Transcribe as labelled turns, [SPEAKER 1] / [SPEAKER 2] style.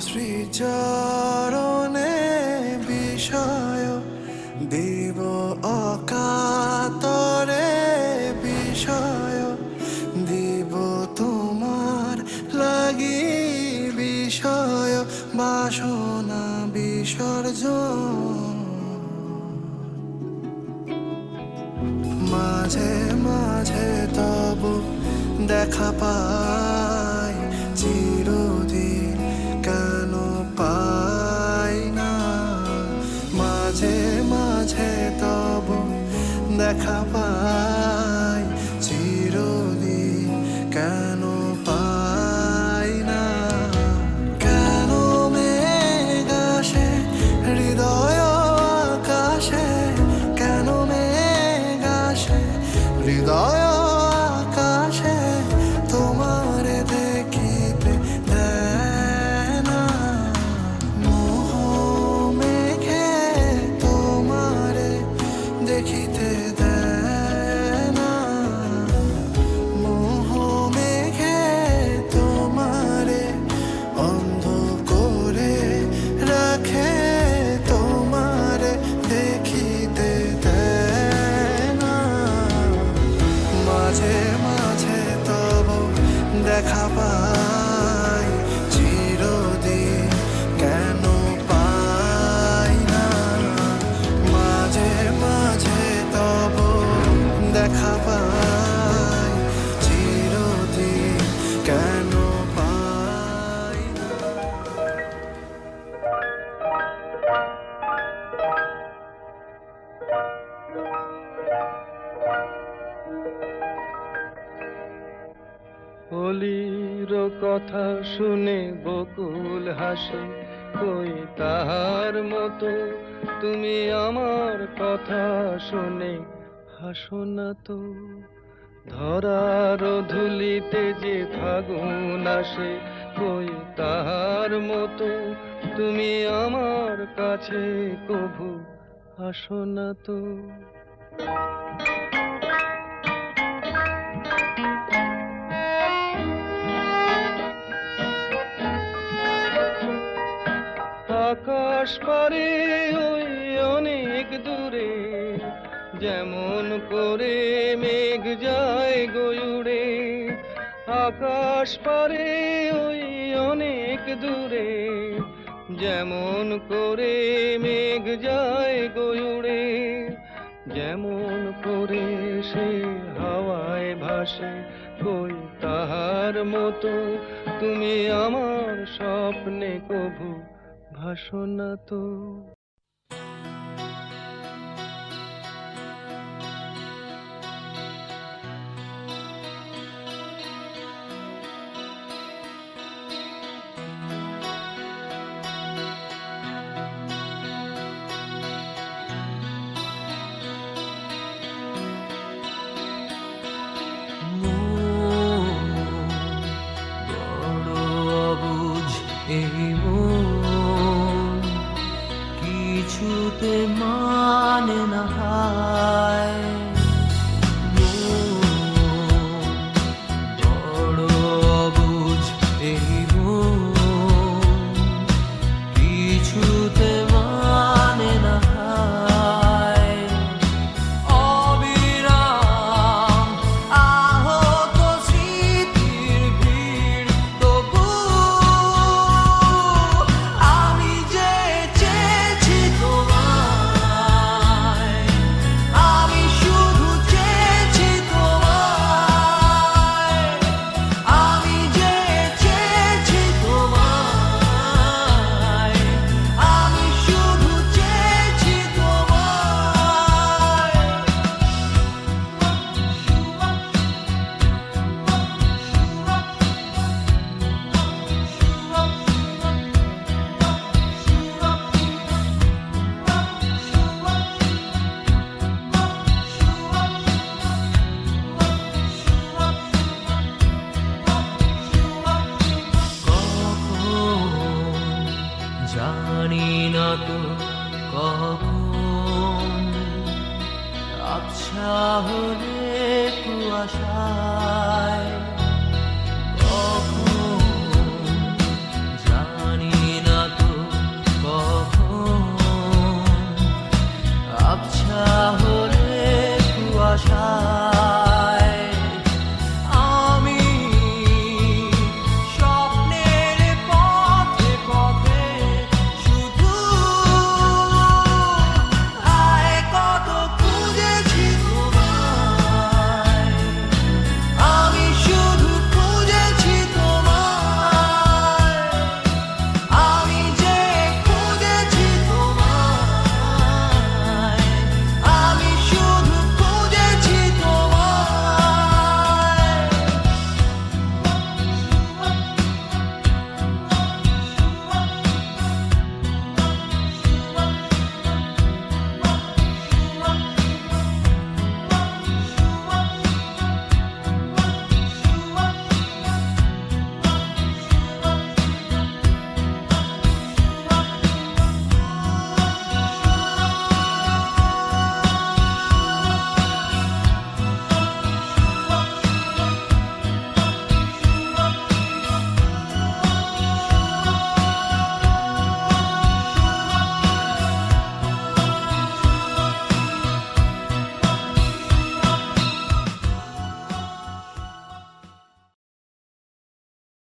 [SPEAKER 1] শ্রীচরণে বিষয় দিব অকাতরে বিষয় দিব তোমার লাগি বিষয় বাসনা বিসর্জন মাঝে মাঝে তবু দেখা পাই চিরদিন কেন পাই না মাঝে মাঝে তবু দেখা পাই চিরদিন কেন পাই না কেন মেঘ আসে হৃদয় আকাশে কেন মেঘ আসে হৃদয় আকাশে তোমারে দেখিতে দেয় না মোহ মেঘে তোমারে দেখিতে দেয় না মোহ মেঘে তোমারে অন্ধ করে রাখে তোমারে দেখিতে দেয় না মাঝে মাঝে তব দেখা পাই চিরদিন কেন পাই না মাঝে মাঝে তব দেখা পাই চিরদিন কেন পাই না
[SPEAKER 2] অলির কথা শুনে বকুল হাসে কই তাহার মতো তুমি আমার কথা শুনে হাসো না তো ধরার ধুলিতে যে ফাগুন আসে কই তাহার মতো তুমি আমার কাছে কভু আসো না তো আকাশ পারে ওই অনেক দূরে যেমন করে মেঘ যায় গয়ুড়ে আকাশ পারে ওই অনেক দূরে যেমন করে মেঘ যায় গয়ুড়ে যেমন করে সে হাওয়ায় ভাসে কই তাহার মতো তুমি আমার স্বপ্নে কভু ভাসো না তো
[SPEAKER 3] কিছুতে মানে না হায় বড় অবুঝ এই কিছুতে মানে না হায় অবিরাম আহত স্মৃতির ভিড় তবু আমি যে চেয়েছি তোমায় আমি শুধু চেয়েছি তোমায় আমি যে চেয়েছি তোমায় আমি শুধু চেয়েছি জানি না তো কখন আচ্ছা হলে কুয়াশা